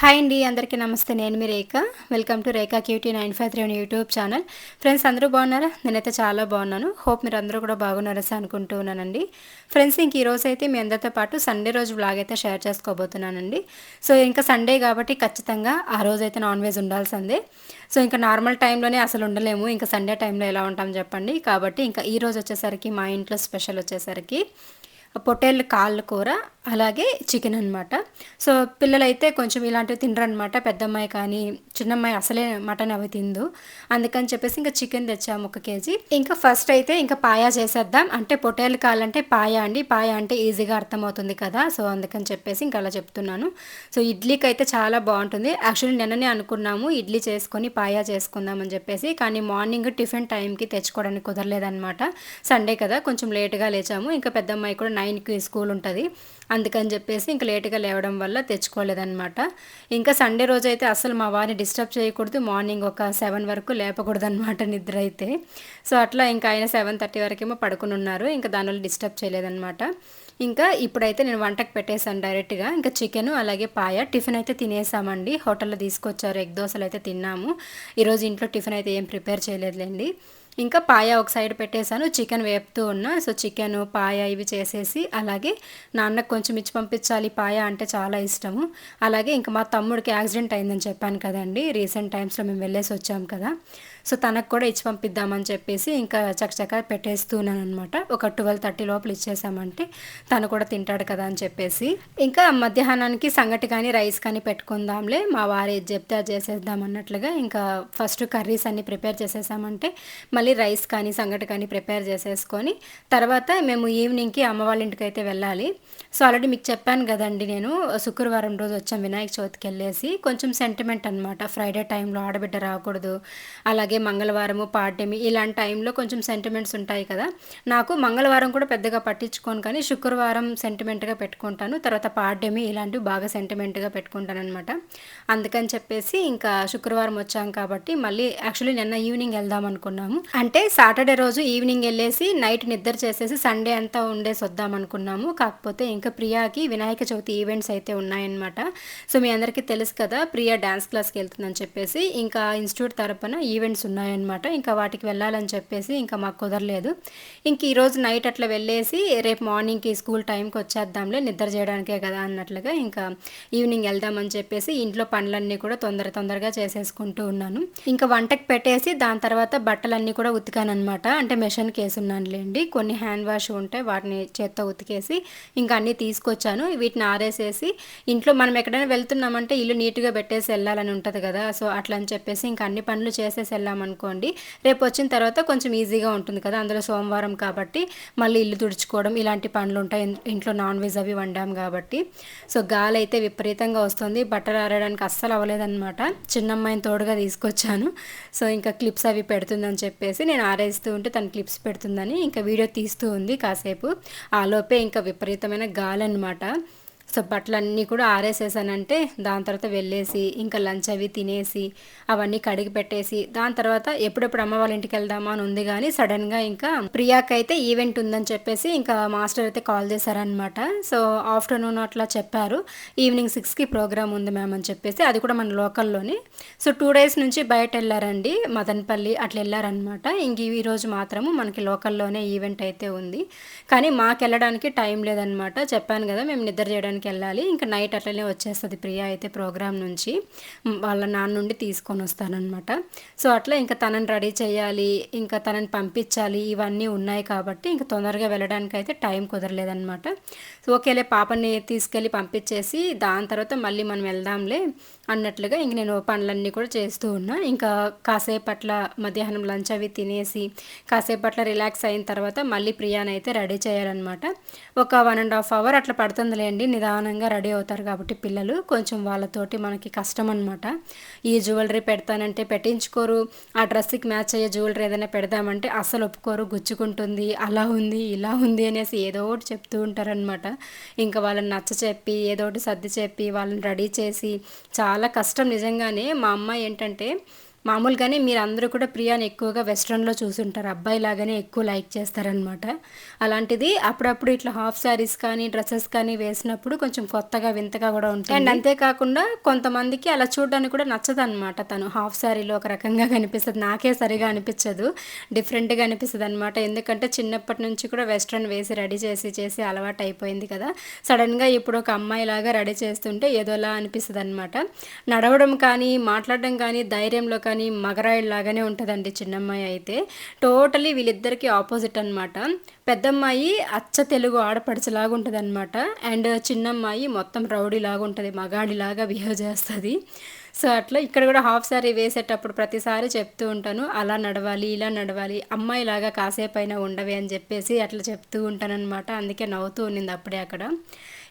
Hi అండి, అందరికీ నమస్తే. నేను మీ రేఖ. వెల్కమ్ టు రేఖా క్యూటీ 953 అని యూట్యూబ్ ఛానల్. ఫ్రెండ్స్, అందరూ బాగున్నారా? నేనైతే చాలా బాగున్నాను. హోప్ మీరు అందరూ కూడా బాగున్నారని అనుకుంటూ ఉన్నానండి. ఫ్రెండ్స్, ఇంక ఈరోజు అయితే మీ అందరితో పాటు సండే రోజు వ్లాగ్ అయితే షేర్ చేసుకోబోతున్నానండి. సో ఇంకా సండే కాబట్టి ఖచ్చితంగా ఆ రోజు అయితే నాన్ వెజ్ ఉండాల్సిందే. సో ఇంకా నార్మల్ టైంలోనే అసలు ఉండలేము, ఇంకా సండే టైంలో ఎలా ఉంటాం చెప్పండి. కాబట్టి ఇంకా ఈ రోజు వచ్చేసరికి మా ఇంట్లో స్పెషల్ వచ్చేసరికి పొట్టేళ్ళ కాళ్ళ కూర, అలాగే చికెన్ అనమాట. సో పిల్లలైతే కొంచెం ఇలాంటివి తినరనమాట. పెద్దమ్మాయి కానీ చిన్నమ్మాయి అసలే మటన్ అవి తిందు. అందుకని చెప్పేసి ఇంకా చికెన్ తెచ్చాము 1 కేజీ. ఇంకా ఫస్ట్ అయితే ఇంకా పాయా చేసేద్దాం. అంటే పొట్టేళ్ళ కాళ్ళు అంటే పాయా అండి. పాయా అంటే ఈజీగా అర్థమవుతుంది కదా, సో అందుకని చెప్పేసి ఇంకా అలా చెప్తున్నాను. సో ఇడ్లీకి అయితే చాలా బాగుంటుంది. యాక్చువల్లీ నిన్ననే అనుకున్నాము ఇడ్లీ చేసుకొని పాయా చేసుకుందామని చెప్పేసి, కానీ మార్నింగ్ టిఫిన్ టైంకి తెచ్చుకోవడానికి కుదరలేదనమాట. సండే కదా, కొంచెం లేట్గా లేచాము. ఇంకా పెద్దమ్మాయి కూడా 9కి స్కూల్ ఉంటుంది, అందుకని చెప్పేసి ఇంకా లేట్గా లేవడం వల్ల తెచ్చుకోలేదన్నమాట. ఇంకా సండే రోజు అయితే అసలు మా వారిని డిస్టర్బ్ చేయకూడదు, మార్నింగ్ ఒక 7 వరకు లేపకూడదు అనమాట నిద్ర అయితే. సో అట్లా ఇంకా ఆయన 7:30 వరకేమో పడుకుని ఉన్నారు, ఇంకా దానివల్ల డిస్టర్బ్ చేయలేదన్నమాట. ఇంకా ఇప్పుడైతే నేను వంటకు పెట్టేశాను డైరెక్ట్గా. ఇంకా చికెన్ అలాగే పాయ టిఫిన్ అయితే తినేసామండి. హోటల్లో తీసుకొచ్చారు, ఎగ్ దోశలు అయితే తిన్నాము. ఈరోజు ఇంట్లో టిఫిన్ అయితే ఏం ప్రిపేర్ చేయలేదులేండి. ఇంకా పాయ ఒక సైడ్ పెట్టేశాను, చికెన్ వేపుతూ ఉన్నా. సో చికెన్ పాయ ఇవి చేసేసి, అలాగే నాన్నకు కొంచెం ఇచ్చి పంపించాలి, పాయ అంటే చాలా ఇష్టము. అలాగే ఇంకా మా తమ్ముడికి యాక్సిడెంట్ అయిందని చెప్పాను కదండి, రీసెంట్ టైమ్స్లో మేము వెళ్ళేసి వచ్చాము కదా. సో తనకు కూడా ఇచ్చి పంపిద్దామని చెప్పేసి ఇంకా చకచకా పెట్టేస్తున్నాను అనమాట. ఒక 12:30 లోపల ఇచ్చేసామంటే తను కూడా తింటాడు కదా అని చెప్పేసి. ఇంకా మధ్యాహ్నానికి సంగటి కానీ రైస్ కానీ పెట్టుకుందాంలే, మా వారు ఏది చెప్తే అది చేసేద్దాం అన్నట్లుగా ఇంకా ఫస్ట్ కర్రీస్ అన్నీ ప్రిపేర్ చేసేసామంటే మళ్ళీ రైస్ కానీ సంగటి కానీ ప్రిపేర్ చేసేసుకొని తర్వాత మేము ఈవినింగ్కి అమ్మ వాళ్ళ ఇంటికి అయితే వెళ్ళాలి. సో ఆల్రెడీ మీకు చెప్పాను కదండి, నేను శుక్రవారం రోజు వచ్చాం వినాయక చవితికి వెళ్ళేసి. కొంచెం సెంటిమెంట్ అనమాట, ఫ్రైడే టైంలో ఆడబిడ్డ రాకూడదు, అలాగే మంగళవారము పాడ్యమి ఇలాంటి టైంలో కొంచెం సెంటిమెంట్స్ ఉంటాయి కదా. నాకు మంగళవారం కూడా పెద్దగా పట్టించుకోను, కానీ శుక్రవారం సెంటిమెంట్గా పెట్టుకుంటాను, తర్వాత పాడ్యమి ఇలాంటివి బాగా సెంటిమెంట్గా పెట్టుకుంటాను అనమాట. అందుకని చెప్పేసి ఇంకా శుక్రవారం వచ్చాం కాబట్టి మళ్ళీ యాక్చువల్లీ నిన్న ఈవినింగ్ వెళ్దాం అనుకున్నాము. అంటే సాటర్డే రోజు ఈవినింగ్ వెళ్ళేసి నైట్ నిద్ర చేసేసి సండే అంతా ఉండేసి వద్దాం అనుకున్నాము. కాకపోతే ఇంకా ప్రియాకి వినాయక చవితి ఈవెంట్స్ అయితే ఉన్నాయన్నమాట. సో మీ అందరికీ తెలుసు కదా, ప్రియా డ్యాన్స్ క్లాస్కి వెళ్తుందని చెప్పేసి ఇంకా ఇన్స్టిట్యూట్ తరపున ఈవెంట్స్ ఉన్నాయన్నమాట. ఇంకా వాటికి వెళ్ళాలని చెప్పేసి ఇంకా మాకు కుదరలేదు. ఇంక ఈరోజు నైట్ అట్లా వెళ్ళేసి రేపు మార్నింగ్కి స్కూల్ టైంకి వచ్చేద్దాంలే, నిద్ర చేయడానికే కదా అన్నట్లుగా ఇంకా ఈవినింగ్ వెళ్దామని చెప్పేసి ఇంట్లో పనులన్నీ కూడా తొందరగా చేసేసుకుంటూ ఉన్నాను. ఇంకా వంటకి పెట్టేసి దాని తర్వాత బట్టలన్నీ కూడా ఉతికానమాట. అంటే మెషిన్కి వేసున్నానులేండి, కొన్ని హ్యాండ్ వాష్ ఉంటే వాటిని చేత్తో ఉతికేసి ఇంకా అన్నీ తీసుకొచ్చాను. వీటిని ఆరేసేసి ఇంట్లో మనం ఎక్కడైనా వెళ్తున్నామంటే ఇల్లు నీట్గా పెట్టేసి వెళ్ళాలని ఉంటుంది కదా, సో అట్లా అని చెప్పేసి ఇంకా అన్ని పనులు చేసేసి వెళ్ళామనుకోండి, రేపు వచ్చిన తర్వాత కొంచెం ఈజీగా ఉంటుంది కదా. అందులో సోమవారం కాబట్టి మళ్ళీ ఇల్లు తుడుచుకోవడం ఇలాంటి పనులు ఉంటాయి, ఇంట్లో నాన్ వెజ్ అవి వండాం కాబట్టి. సో గాలి అయితే విపరీతంగా వస్తుంది, బట్టలు ఆరడానికి అస్సలు అవ్వలేదన్నమాట. చిన్నమ్మాయిని తోడుగా తీసుకొచ్చాను. సో ఇంకా క్లిప్స్ అవి పెడుతుందని చెప్పేసి నేను ఆరేస్తూ ఉంటే తను క్లిప్స్ పెడుతుందని ఇంకా వీడియో తీస్తూ ఉంది కాసేపు. ఆలోపే ఇంకా విపరీతమైన గాలి అనమాట. సో బట్టలన్నీ కూడా ఆరేసేసానంటే దాని తర్వాత వెళ్ళేసి ఇంకా లంచ్ అవి తినేసి అవన్నీ కడిగి పెట్టేసి దాని తర్వాత ఎప్పుడెప్పుడు అమ్మ వాళ్ళ ఇంటికి వెళ్దామా అని ఉంది, కానీ సడన్గా ఇంకా ప్రియాకి అయితే ఈవెంట్ ఉందని చెప్పేసి ఇంకా మాస్టర్ అయితే కాల్ చేశారనమాట. సో ఆఫ్టర్నూన్ అట్లా చెప్పారు, ఈవినింగ్ 6కి ప్రోగ్రామ్ ఉంది మ్యామ్ అని చెప్పేసి, అది కూడా మన లోకల్లోనే. సో 2 డేస్ నుంచి బయట వెళ్ళారండి, మదనపల్లి అట్లా వెళ్ళారనమాట. ఇంక ఈరోజు మాత్రము మనకి లోకల్లోనే ఈవెంట్ అయితే ఉంది, కానీ మాకు వెళ్ళడానికి టైం లేదనమాట. చెప్పాను కదా, మేము నిద్ర చేయడానికి వెళ్ళాలి. ఇంకా నైట్ అట్లనే వచ్చేస్తుంది ప్రియా అయితే ప్రోగ్రామ్ నుంచి, వాళ్ళ నాన్న నుండి తీసుకొని వస్తానన్నమాట. సో అట్లా ఇంకా తనని రెడీ చేయాలి, ఇంకా తనని పంపించాలి, ఇవన్నీ ఉన్నాయి కాబట్టి ఇంకా తొందరగా వెళ్ళడానికి అయితే టైం కుదరలేదన్నమాట. సో ఓకేలే, పాపని తీసుకెళ్ళి పంపించేసి దాని తర్వాత మళ్ళీ మనం వెళ్దాంలే అన్నట్లుగా ఇంక నేను పనులన్నీ కూడా చేస్తూ ఉన్నా. ఇంకా కాసేపు అట్లా మధ్యాహ్నం లంచ్ అవి తినేసి కాసేపు అట్లా రిలాక్స్ అయిన తర్వాత మళ్ళీ ప్రియానైతే రెడీ చేయాలన్నమాట. ఒక 1.5 అవర్ అట్లా పడుతుందిలేండి, నిదానంగా రెడీ అవుతారు కాబట్టి పిల్లలు, కొంచెం వాళ్ళతోటి మనకి కష్టం అనమాట. ఈ జ్యువెలరీ పెడతానంటే పెట్టించుకోరు, ఆ డ్రెస్కి మ్యాచ్ అయ్యే జ్యువెలరీ ఏదైనా పెడదామంటే అస్సలు ఒప్పుకోరు, గుచ్చుకుంటుంది, అలా ఉంది ఇలా ఉంది అనేసి ఏదో ఒకటి చెప్తూ ఉంటారనమాట. ఇంకా వాళ్ళని నచ్చ చెప్పి ఏదో ఒకటి సర్ది చెప్పి వాళ్ళని రెడీ చేసి చాలా కష్టం నిజంగానే. మా అమ్మ ఏంటంటే మామూలుగానే మీరందరూ కూడా ప్రియాని ఎక్కువగా వెస్ట్రన్‌లో చూసుంటారు. అబ్బాయిలాగానే ఎక్కువ లైక్ చేస్తారనమాట. అలాంటిది అప్పుడప్పుడు ఇట్లా హాఫ్ శారీస్ కానీ, డ్రెసెస్ కానీ వేసినప్పుడు కొంచెం కొత్తగా, వింతగా గూడా ఉంటుంది. అండ్ అంతే కాకుండా కొంతమందికి అలా చూడడానికి కూడా నచ్చదనమాట తను. హాఫ్ శారీలో ఒక రకంగా కనిపిస్తది. నాకే సరిగా అనిపిచ్చదు. డిఫరెంట్‌గా అనిపిస్తదనమాట. ఎందుకంటే చిన్నప్పటి నుంచి కూడా వెస్ట్రన్ వేసి రెడీ చేసి అలవాటయిపోయింది కదా! సడెన్‌గా ఇప్పుడు ఒక అమ్మాయిలాగా రెడీ చేస్తుంటే ఏదోలా అనిపిస్తదనమాట. నడవడం కానీ, మాట్లాడడం కానీ, ధైర్యంలో కానీ మగరాయుడులాగానే ఉంటదండి చిన్నమ్మాయి అయితే. టోటలీ వీళ్ళిద్దరికీ ఆపోజిట్ అనమాట. పెద్దమ్మాయి అచ్చ తెలుగు ఆడపడుచులాగా ఉంటదనమాట. అండ్ చిన్నమ్మాయి మొత్తం రౌడీలాగా ఉంటది. మగాడిలాగా బిహేవ్ చేస్తది. సో, అట్లా ఇక్కడ కూడా హాఫ్ సారీ వేసేటప్పుడు ప్రతిసారి చెప్తూ ఉంటాను. అలా నడవాలి, ఇలా నడవాలి, అమ్మాయిలాగా కాసేపైనా ఉండవే అని చెప్పేసి అట్లా చెప్తూ ఉంటాననమాట. అందుకే నవ్వుతూ ఉన్నింది అప్పుడే అక్కడ.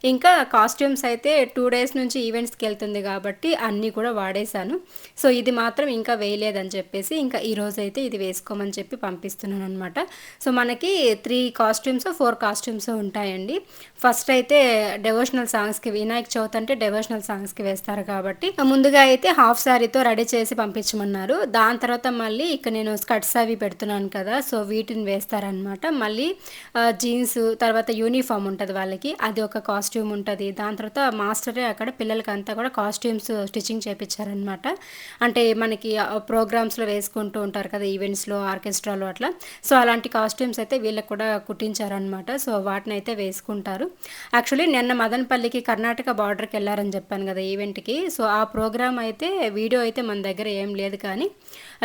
ఇంకా కాస్ట్యూమ్స్ అయితే 2 డేస్ నుంచి ఈవెంట్స్‌కెళ్తుంది కాబట్టి అన్నీ కూడా వాడేశాను. సో, ఇది మాత్రం ఇంకా వేయలేదని చెప్పేసి ఇంకా ఈరోజైతే ఇది వేసుకోమని చెప్పి పంపిస్తున్నాననమాట. సో, మనకి 3 కాస్ట్యూమ్సో, 4 కాస్ట్యూమ్సో ఉంటాయండి. ఫస్ట్ అయితే డెవోషనల్ సాంగ్స్‌కి వినాయక చవితి అంటే డెవోషనల్ సాంగ్స్‌కి వేస్తారు కాబట్టి ముందుగా అయితే హాఫ్ సారీతో రెడీ చేసి పంపించమన్నారు. దాని తర్వాత మళ్ళీ ఇక్కడ నేను స్కర్ట్స్ అవి పెడుతున్నాను కదా! సో, వీటిని వేస్తారనమాట. మళ్ళీ జీన్స్ తర్వాత యూనిఫామ్ ఉంటది వాళ్ళకి. అది ఒక కాస్ట్యూమ్ ఉంటది. దాని తర్వాత మాస్టరే అక్కడ పిల్లలకంతా కూడా కాస్ట్యూమ్స్ స్టిచ్చింగ్ చేపిచ్చారనమాట. అంటే మనకి ప్రోగ్రామ్స్‌లో వేసుకుంటూ ఉంటారు కదా! ఈవెంట్స్‌లో, ఆర్కెస్ట్రాలో అట్లా. సో, అలాంటి కాస్ట్యూమ్స్ అయితే వీళ్ళకి కూడా కుట్టించారనమాట. సో, వాటినైతే వేసుకుంటారు. యాక్చువల్లీ నిన్న మదనపల్లికి కర్ణాటక బార్డర్‌కెళ్లారని చెప్పాను కదా! ఈవెంట్‌కి. సో, ఆ ప్రోగ్రామ్ అయితే వీడియో అయితే మన దగ్గర ఏం లేదు కానీ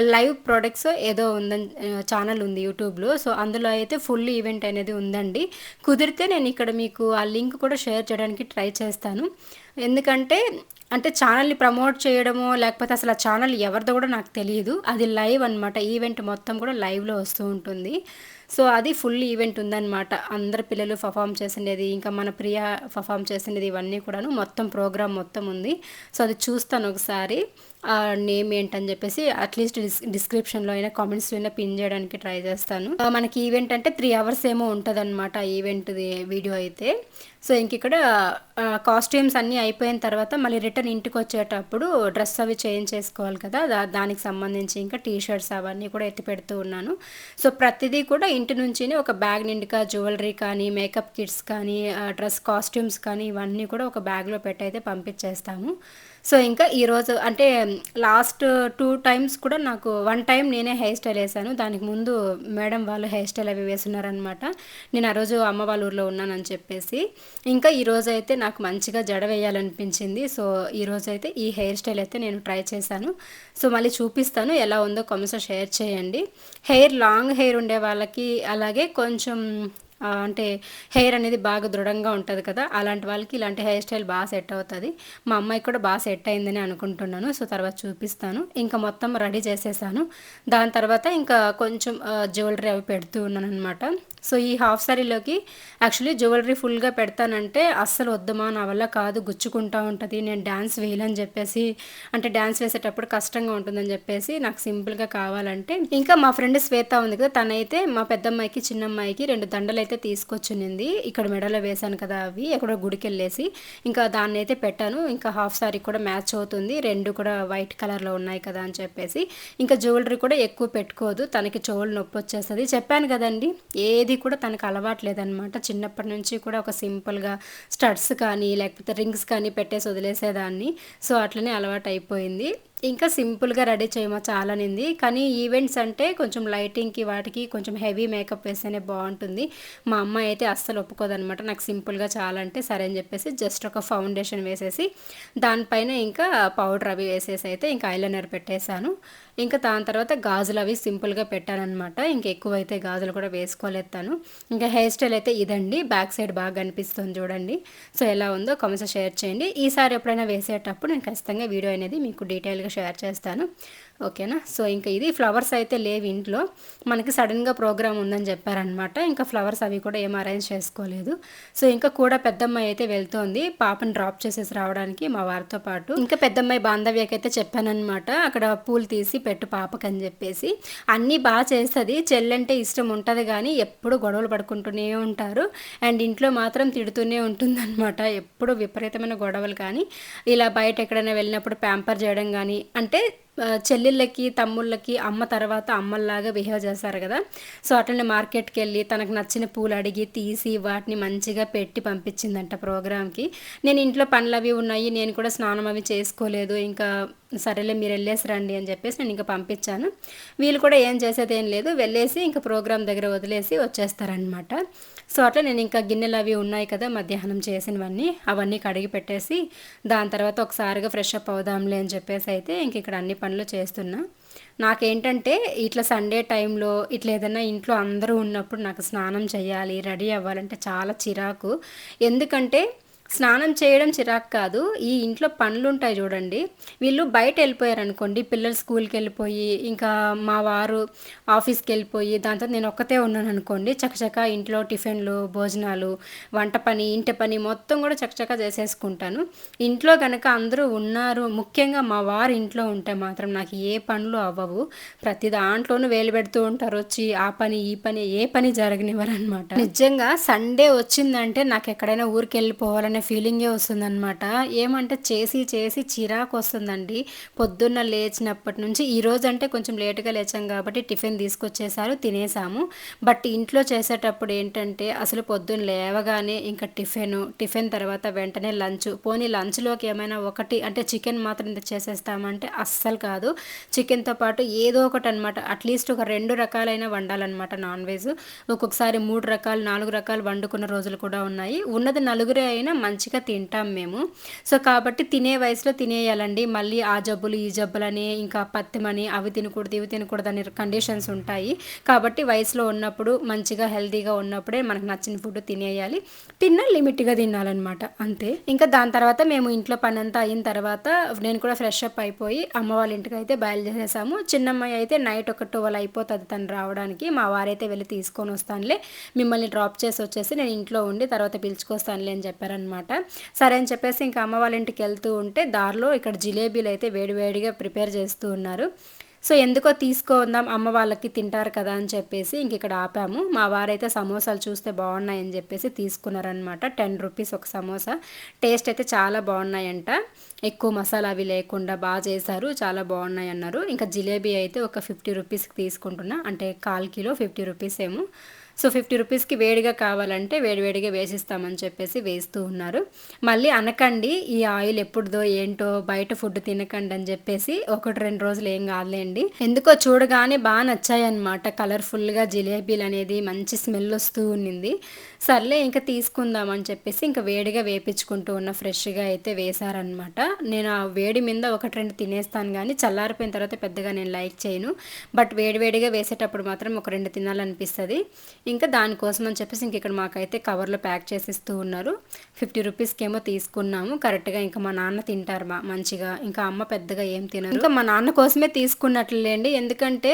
లైవ్ ప్రొడక్ట్స్ ఏదో ఉందని ఛానల్ ఉంది యూట్యూబ్‌లో. సో, అందులో అయితే ఫుల్ ఈవెంట్ అనేది ఉందండి. కుదిరితే నేను ఇక్కడ మీకు ఆ లింక్ కూడా షేర్ చేయడానికి ట్రై చేస్తాను. ఎందుకంటే అంటే ఛానల్‌ని ప్రమోట్ చేయడమో లేకపోతే అసలు ఆ ఛానల్ ఎవరిదో కూడా నాకు తెలీదు. అది లైవ్ అనమాట. ఈవెంట్ మొత్తం కూడా లైవ్‌లో వస్తూ ఉంటుంది. సో, అది ఫుల్ ఈవెంట్ ఉందనమాట. అందరు పిల్లలు పర్ఫార్మ్ చేసిండేది, ఇంకా మన ప్రియ పర్ఫార్మ్ చేసిండేది ఇవన్నీ కూడాను మొత్తం ప్రోగ్రామ్ మొత్తం ఉంది. సో, అది చూస్తాను ఒకసారి. నేమ్ ఏంటని చెప్పేసి అట్లీస్ట్ డిస్క్రిప్షన్‌లో అయినా కామెంట్స్‌లో అయినా పిన్ చేయడానికి ట్రై చేస్తాను. మనకి ఈవెంట్ అంటే 3 అవర్స్ ఏమో ఉంటదనమాట ఈవెంట్‌ది వీడియో అయితే. సో, ఇంకిక్కడ కాస్ట్యూమ్స్ అన్నీ అయిపోయిన తర్వాత మళ్ళీ రిటర్న్ ఇంటికొచ్చేటప్పుడు డ్రెస్ అవి చేంజ్ చేసుకోవాలి కదా! దానికి సంబంధించి ఇంకా టీ షర్ట్స్ అవన్నీ కూడా ఎత్తి పెడుతూ ఉన్నాను. సో, ప్రతిదీ కూడా ఇంటి నుంచినే ఒక బ్యాగ్ నిండుగా జ్యువెలరీ కానీ, మేకప్ కిట్స్ కానీ, డ్రెస్ కాస్ట్యూమ్స్ కానీ ఇవన్నీ కూడా ఒక బ్యాగ్‌లో పెట్టయితే పంపించేస్తాము. సో, ఇంకా ఈరోజు అంటే లాస్ట్ 2 టైమ్స్ కూడా నాకు 1 టైమ్ నేనే హెయిర్ స్టైల్ ఏశాను. దానికి ముందు మేడం వాళ్ళు హెయిర్ స్టైల్ అవి వేసున్నారనమాట. నేను ఆ రోజు అమ్మ వాళ్ళ ఊర్లో ఉన్నానని చెప్పేసి. ఇంకా ఈరోజైతే నాకు మంచిగా జడ వేయాలనిపించింది. సో, ఈరోజైతే ఈ హెయిర్ స్టైల్ అయితే నేను ట్రై చేశాను. సో, మళ్ళీ చూపిస్తాను ఎలా ఉందో కామెంట్స్‌లో షేర్ చేయండి. హెయిర్ లాంగ్ హెయిర్ ఉండే వాళ్ళకి అలాగే కొంచెం అంటే హెయిర్ అనేది బాగా దృఢంగా ఉంటది కదా! అలాంటి వాళ్ళకి ఇలాంటి హెయిర్ స్టైల్ సెట్ అవుతది. మా అమ్మాయికి కూడా సెట్ అయిందని అనుకుంటున్నాను. సో, తర్వాత చూపిస్తాను. ఇంకా మొత్తం రెడీ చేసేసాను. దాని తర్వాత ఇంకా కొంచెం జ్యువెలరీ అవి పెడుతూ ఉన్నాననమాట. సో, ఈ హాఫ్ సారీలోకి యాక్చువల్లీ జ్యువెలరీ ఫుల్‌గా పెడతానంటే అస్సలు వద్దమ్మా నా వల్ల కాదు గుచ్చుకుంటా ఉంటది. నేను డాన్స్ వేయలేని చెప్పేసి అంటే డాన్స్ వేసేటప్పుడు కష్టంగా ఉంటుందని చెప్పేసి నాకు సింపుల్‌గా కావాలంటే ఇంకా మా ఫ్రెండ్ శ్వేత ఉంది కదా! తనైతే మా పెద్దమ్మాయికి, చిన్నమ్మాయికి 2 దండలైతే తీసుకొచ్చునింది. ఇక్కడ మెడలో వేశాను కదా! అవి ఎక్కడో గుడికెళ్ళేసి ఇంకా దాన్నైతే పెట్టాను. ఇంకా హాఫ్ సారీ కూడా మ్యాచ్ అవుతుంది. 2 కూడా వైట్ కలర్‌లో ఉన్నాయి కదా! అని చెప్పేసి ఇంకా జ్యువెలరీ కూడా ఎక్కువ పెట్టుకోదు. తనకి చెవులు నొప్పొచ్చేస్తది. చెప్పాను కదండీ! ఏది కూడా తనకు అలవాట్లేదనమాట. చిన్నప్పటి నుంచి కూడా ఒక సింపుల్‌గా స్టడ్స్ కానీ, లేకపోతే రింగ్స్ కానీ పెట్టేసి వదిలేసేదాన్ని. సో, అట్లనే అలవాటయిపోయింది. ఇంకా సింపుల్‌గా రెడీ చేయమా చాలనింది. కానీ ఈవెంట్స్ అంటే కొంచెం లైటింగ్‌కి వాటికి కొంచెం హెవీ మేకప్ వేస్తేనే బావుంటుంది. మా అమ్మాయి అయితే అస్సలు ఒప్పుకోదనమాట. నాకు సింపుల్‌గా చాలంటే సరే అని చెప్పేసి జస్ట్ ఒక ఫౌండేషన్ వేసేసి దానిపైన ఇంకా పౌడర్ అవి వేసేసి అయితే ఇంకా ఐలైనర్ పెట్టేశాను. ఇంకా దాని తర్వాత గాజులు అవి సింపుల్‌గా పెట్టాననమాట. ఇంకా ఎక్కువైతే గాజులు కూడా వేసుకోలేదు తను. ఇంకా హెయిర్ స్టైల్ అయితే ఇదండి. బ్యాక్ సైడ్ బాగా కనిపిస్తుంది చూడండి. సో, ఎలా ఉందో కామెంట్స్‌లో షేర్ చేయండి. ఈసారి ఎప్పుడైనా వేసేటప్పుడు నేను ఖచ్చితంగా వీడియో అనేది మీకు డీటెయిల్‌గా షేర్ చేస్తాను. ఓకేనా? సో, ఇంకా ఇది ఫ్లవర్స్ అయితే లేవు ఇంట్లో. మనకి సడెన్‌గా ప్రోగ్రామ్ ఉందని చెప్పారనమాట. ఇంకా ఫ్లవర్స్ అవి కూడా ఏం అరేంజ్ చేసుకోలేదు. సో, ఇంకా కూడా పెద్దమ్మాయి అయితే వెళ్తోంది. పాపని డ్రాప్ చేసేసి రావడానికి మా వారితో పాటు. ఇంకా పెద్దమ్మాయి బాంధవ్యకైతే చెప్పాననమాట. అక్కడ పూలు తీసి పెట్టు పాపకని చెప్పేసి. అన్నీ చేస్తది. చెల్లంటే ఇష్టం ఉంటది గానీ ఎప్పుడు గొడవలు పడుకుంటూనే ఉంటారు. అండ్ ఇంట్లో మాత్రం తిడుతూనే ఉంటుందనమాట. ఎప్పుడు విపరీతమైన గొడవలు కానీ, ఇలా బయట ఎక్కడైనా వెళ్ళినప్పుడు ప్యాంపర్ చేయడం గానీ అంటే చెల్లెళ్ళకి, తమ్ముళ్ళకి అమ్మ తర్వాత అమ్మల్లాగా బిహేవ్ చేస్తారు కదా! సో, అట్లనే మార్కెట్‌కెళ్ళి తనకు నచ్చిన పూలు అడిగి, తీసి వాటిని మంచిగా పెట్టి పంపించిందంట ప్రోగ్రామ్‌కి. నేను ఇంట్లో పనులవి ఉన్నాయి. నేను కూడా స్నానం అవి చేసుకోలేదు. ఇంకా సరేలే మీరెళ్ళేసి రండి అని చెప్పేసి నేనింక పంపించాను. వీళ్ళు కూడా ఏం చేసేదేం లేదు. వెళ్ళేసి ఇంక ప్రోగ్రామ్ దగ్గర వదిలేసి వచ్చేస్తారనమాట. సో, అట్లా నేనింకా గిన్నెలవి ఉన్నాయి కదా! మధ్యాహ్నం చేసినవన్నీ, అవన్నీ కడిగి పెట్టేసి, దాని తర్వాత ఒకసారిగా ఫ్రెష్ అప్ అవుదాంలే అని చెప్పేసయితే ఇంకిక్కడ అన్ని పనులు చేస్తున్నా. నాకేంటంటే ఇట్లా సండే టైంలో ఇట్లా ఏదైనా ఇంట్లో అందరూ ఉన్నప్పుడు నాకు స్నానం చేయాలి, రెడీ అవ్వాలంటే చాలా చిరాకు. ఎందుకంటే స్నానం చేయడం చిరాకు కాదు. ఈ ఇంట్లో పనులుంటాయి చూడండి. వీళ్ళు బయటెళ్ళిపోయారనుకోండి, పిల్లలు స్కూల్‌కెళ్ళిపోయి, ఇంకా మా వారు ఆఫీస్‌కెళ్ళిపోయి, దాని తర్వాత నేనొక్కతే ఉన్నాననుకోండి, చకచకా ఇంట్లో టిఫిన్‌లు, భోజనాలు, వంట పని, ఇంటి పని మొత్తం కూడా చకచకా చేసేసుకుంటాను. ఇంట్లో గనక అందరూ ఉన్నారు, ముఖ్యంగా మా వారు ఇంట్లో ఉంటే మాత్రం నాకు ఏ పనులు అవ్వవు. ప్రతి దాంట్లోనూ వేలు పెడుతూ ఉంటారొచ్చి. ఆ పని, ఈ పని, ఏ పని జరగనివ్వరనమాట. నిజంగా సండే వచ్చిందంటే నాకెక్కడైనా ఊరికెళ్ళిపోవాలనే ఫీలింగే వస్తుందనమాట. ఏమంటే చేసి చేసి చిరాకొస్తుందండి. పొద్దున్న లేచినప్పటి నుంచి ఈరోజంటే కొంచెం లేట్‌గా లేచాం కాబట్టి టిఫిన్ తీసుకొచ్చేసారు, తినేసాము. బట్ ఇంట్లో చేసేటప్పుడు ఏంటంటే అసలు పొద్దున్న లేవగానే ఇంకా టిఫిన్ తర్వాత వెంటనే లంచ్. పోనీ లంచ్‌లోకి ఏమైనా ఒకటి అంటే చికెన్ మాత్రం చేసేస్తామంటే అస్సలు కాదు. చికెన్‌తో పాటు ఏదో ఒకటనమాట. అట్‌లీస్ట్ ఒక 2 రకాలైనా వండాలనమాట నాన్ వెజ్. ఒక్కొక్కసారి 3 రకాలు, 4 రకాలు వండుకున్న రోజులు కూడా ఉన్నాయి. ఉన్నది నలుగురే అయినా మంచిగా తింటాం మేము. సో, కాబట్టి తినే వయసులో తినేయాలండి. మళ్ళీ ఆ జబ్బులు, ఈ జబ్బులని, ఇంకా పత్యమని, అవి తినకూడదు, ఇవి తినకూడదని కండిషన్స్ ఉంటాయి. కాబట్టి వయసులో ఉన్నప్పుడు మంచిగా హెల్తీగా ఉన్నప్పుడే మనకు నచ్చిన ఫుడ్ తినేయాలి. తిన్నా లిమిట్‌గా తినాలనమాట అంతే. ఇంకా దాని తర్వాత మేము ఇంట్లో పనంతా అయిన తర్వాత నేను కూడా ఫ్రెష్ అప్ అయిపోయి అమ్మ వాళ్ళ ఇంటికైతే బయలుదేరేసాము. చిన్నమ్మాయి అయితే నైట్ ఒక 12 అయిపోతది తను రావడానికి. మా వారైతే వెళ్ళి తీసుకొని వస్తానులే, మిమ్మల్ని డ్రాప్ చేసి వచ్చేసి నేను ఇంట్లో ఉండి తర్వాత పిలుచుకొస్తానులే అని చెప్పారనమాట. సరే అని చెప్పేసి ఇంకా అమ్మ వాళ్ళ ఇంటికి వెళ్తూ ఉంటే దారిలో ఇక్కడ జిలేబీలు అయితే వేడివేడిగా ప్రిపేర్ చేస్తూ ఉన్నారు. సో, ఎందుకో తీసుకుందాం అమ్మ వాళ్ళకి తింటారు కదా అని చెప్పేసి ఇంక ఇక్కడ ఆపాము. మా వారైతే సమోసాలు చూస్తే బాగున్నాయని చెప్పేసి తీసుకున్నారనమాట. 10 రూపీస్ ఒక సమోసా. టేస్ట్ అయితే చాలా బాగున్నాయంట. ఎక్కువ మసాలా అవి లేకుండా చేశారు. చాలా బాగున్నాయన్నారు. ఇంకా జిలేబీ అయితే ఒక 50 రూపీస్‌కి తీసుకుంటున్నా. అంటే 1/4 కిలో 50 రూపీస్ ఏమో. సో, 50 రూపీస్‌కి వేడిగా కావాలంటే వేడివేడిగా వేసిస్తామని చెప్పేసి వేస్తూ ఉన్నారు. మళ్ళీ అనకండి ఈ ఆయిల్ ఎప్పుడుదో ఏంటో బయట ఫుడ్ తినకండి అని చెప్పేసి. 1, 2 రోజులు ఏం కాదులేండి. ఎందుకో చూడగానే నచ్చాయన్నమాట. కలర్‌ఫుల్‌గా జిలేబీలనేది మంచి స్మెల్ వస్తూ ఉన్నింది. సర్లే ఇంక తీసుకుందాం అని చెప్పేసి ఇంక వేడిగా వేపించుకుంటూ ఉన్న ఫ్రెష్‌గా అయితే వేశారనమాట. నేను ఆ వేడి మీద 1, 2 తినేస్తాను గానీ చల్లారిపోయిన తర్వాత పెద్దగా నేను లైక్ చేయను. బట్ వేడివేడిగా వేసేటప్పుడు మాత్రం ఒక 2 తినాలనిపిస్తది. ఇంకా దానికోసం అని చెప్పేసి ఇంక ఇక్కడ మాకైతే కవర్‌లో ప్యాక్ చేసి ఇస్తూ ఉన్నారు. 50 రూపీస్‌కేమో తీసుకున్నాము. కరెక్ట్‌గా ఇంకా మా నాన్న తింటారు మంచిగా. ఇంకా అమ్మ పెద్దగా ఏం తినరు. ఇంకా మా నాన్న కోసమే తీసుకున్నట్లేండి. ఎందుకంటే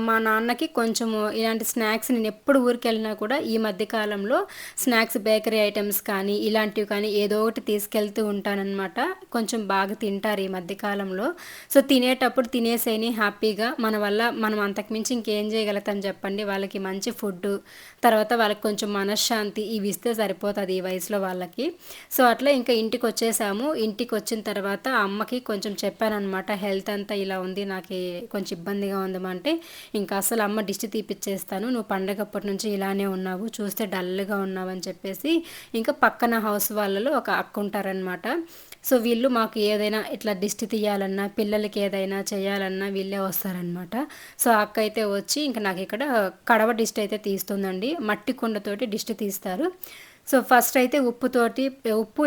మా నాన్నకి కొంచెము ఇలాంటి స్నాక్స్ నేనెప్పుడు ఊరికెళ్ళినా కూడా ఈ మధ్య కాలంలో స్నాక్స్ బేకరీ ఐటెమ్స్ కానీ, ఇలాంటివి కానీ ఏదో ఒకటి తీసుకెళ్తూ ఉంటాననమాట. కొంచెం బాగా తింటారు ఈ మధ్య కాలంలో. సో, తినేటప్పుడు తినేసేయని హ్యాపీగా మన వల్ల మనం అంతకుమించి ఇంకేం చేయగలుగుతాం చెప్పండి. వాళ్ళకి మంచి ఫుడ్డు, తర్వాత వాళ్ళకి కొంచెం మనశ్శాంతి ఇవి ఇస్తే సరిపోతది ఈ వయసులో వాళ్ళకి. సో, అట్లా ఇంకా ఇంటికొచ్చేసాము. ఇంటికొచ్చిన తర్వాత అమ్మకి కొంచెం చెప్పాననమాట. హెల్త్ అంతా ఇలా ఉంది, నాకి కొంచెం ఇబ్బందిగా ఉందమ్మా అంటే, ఇంకా అసలు అమ్మ దిష్టి తీపిచ్చేస్తాను. నువ్వు పండగప్పటి నుంచి ఇలానే ఉన్నావు, చూస్తే డల్‌గా ఉన్నావని చెప్పేసి, ఇంకా పక్కన హౌస్ వాళ్ళలో ఒక అక్క ఉంటారనమాట. సో, వీళ్ళు మాకు ఏదైనా ఇట్లా దిష్టి తీయాలన్నా, పిల్లలకి ఏదైనా చేయాలన్నా వీళ్ళే వస్తారనమాట. సో, ఆ అక్క అయితే వచ్చి ఇంక నాకిక్కడ కడవ దిష్టి అయితే తీస్తుందండి. మట్టి కుండతోటి దిష్టి తీస్తారు. సో, ఫస్ట్ అయితే ఉప్పు,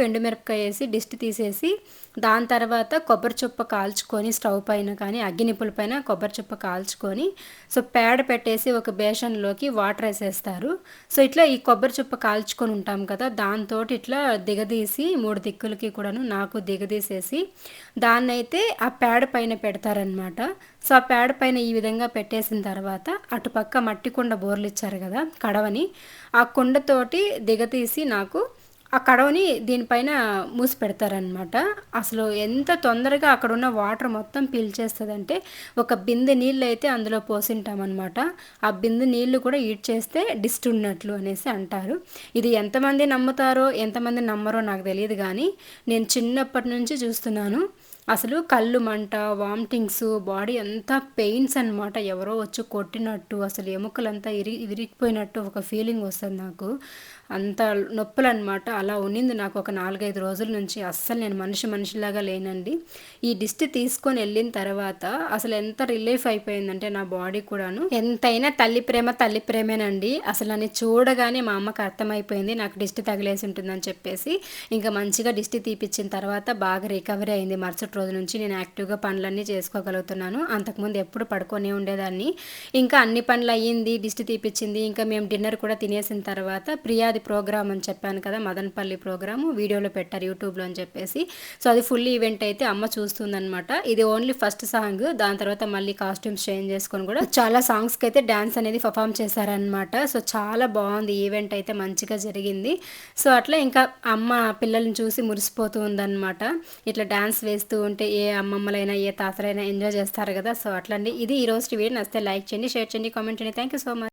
ఎండుమిరపకాయ వేసి దిష్టి తీసేసి, దాని తర్వాత కొబ్బరి చిప్ప కాల్చుకొని స్టవ్ పైన కానీ అగ్గినిప్పుల పైన కొబ్బరి చిప్ప కాల్చుకొని, సో, పేడ పెట్టేసి ఒక బేషన్‌లోకి వాటర్ ఏసేస్తారు. సో, ఇట్లా ఈ కొబ్బరి చిప్ప కాల్చుకొని ఉంటాం కదా! దాంతోటి ఇట్లా దిగదీసి 3 దిక్కులకి కూడాను నాకు దిగదీసేసి, దాన్నైతే ఆ పేడ పైన పెడతారనమాట. సో, ఆ పేడ పైన ఈ విధంగా పెట్టేసిన తర్వాత అటుపక్క మట్టి కుండ బోర్లిచ్చారు కదా కడవని, ఆ కుండతోటి దిగతీసి నాకు ఆ కడవని దీనిపైన మూసి పెడతారనమాట. అసలు ఎంత తొందరగా అక్కడున్న వాటర్ మొత్తం పీల్చేస్తదంటే, ఒక బిందె నీళ్ళైతే అందులో పోసింటామనమాట. ఆ బిందె నీళ్ళు కూడా ఈడ్చేస్తే దిష్టి ఉన్నట్లు అనేసి అంటారు. ఇది ఎంతమంది నమ్ముతారో, ఎంతమంది నమ్మరో నాకు తెలీదు గానీ, నేను చిన్నప్పటి నుంచి చూస్తున్నాను. అసలు కళ్ళు మంట, వామిటింగ్స్, బాడీ అంతా పెయిన్స్ అనమాట. ఎవరో వచ్చి కొట్టినట్టు, అసలు ఎముకలంతా విరిగిపోయినట్టు ఒక ఫీలింగ్ వస్తుంది నాకు. అంత నొప్పులనమాట. అలా ఉన్నింది నాకు ఒక 4, 5 రోజుల నుంచి. అస్సలు నేను మనిషిలాగా లేనండి. ఈ దిష్టి తీసుకొని వెళ్ళిన తర్వాత అసలు ఎంత రిలీఫ్ అయిపోయిందంటే నా బాడీ కూడాను. ఎంతైనా తల్లి ప్రేమేనండి. అసలు నన్ను చూడగానే మా అమ్మకి అర్థమైపోయింది నాకు దిష్టి తగిలేసి ఉంటుందని చెప్పేసి. ఇంకా మంచిగా దిష్టి తీపిచ్చిన తర్వాత బాగా రికవరీ అయింది. మరుసటి రోజు నుంచి నేను యాక్టివ్గా పనులన్నీ చేసుకోగలుగుతున్నాను. అంతకుముందు ఎప్పుడు పడుకొనే ఉండేదాన్ని. ఇంకా అన్ని పనులు అయ్యింది, దిష్టి తీపిచ్చింది. ఇంకా మేము డిన్నర్ కూడా తినేసిన తర్వాత ప్రియాది ప్రోగ్రామ్ అని చెప్పాను కదా, మదనపల్లి ప్రోగ్రాము వీడియోలో పెట్టారు యూట్యూబ్లో అని చెప్పేసి. సో అది ఫుల్ ఈవెంట్ అయితే అమ్మ చూస్తుందనమాట. ఇది ఓన్లీ ఫస్ట్ సాంగ్. దాని తర్వాత మళ్ళీ కాస్ట్యూమ్స్ చేంజ్ చేసుకొని కూడా చాలా సాంగ్స్కి అయితే డ్యాన్స్ అనేది పర్ఫామ్ చేశారనమాట. సో చాలా బాగుంది ఈవెంట్ అయితే, మంచిగా జరిగింది. సో అట్లా ఇంకా అమ్మ పిల్లల్ని చూసి మురిసిపోతూ ఉందన్నమాట. ఇట్లా డ్యాన్స్ వేస్తూ ఉంటే ఏ అమ్మమ్మలైనా ఏ తాతలైనా ఎంజాయ్ చేస్తారు కదా. సో అట్లండి. ఇది ఈరోజు వీడియో. నచ్చితే లైక్ చేయండి, షేర్ చేయండి, కామెంట్ చేయండి. Thank you so much.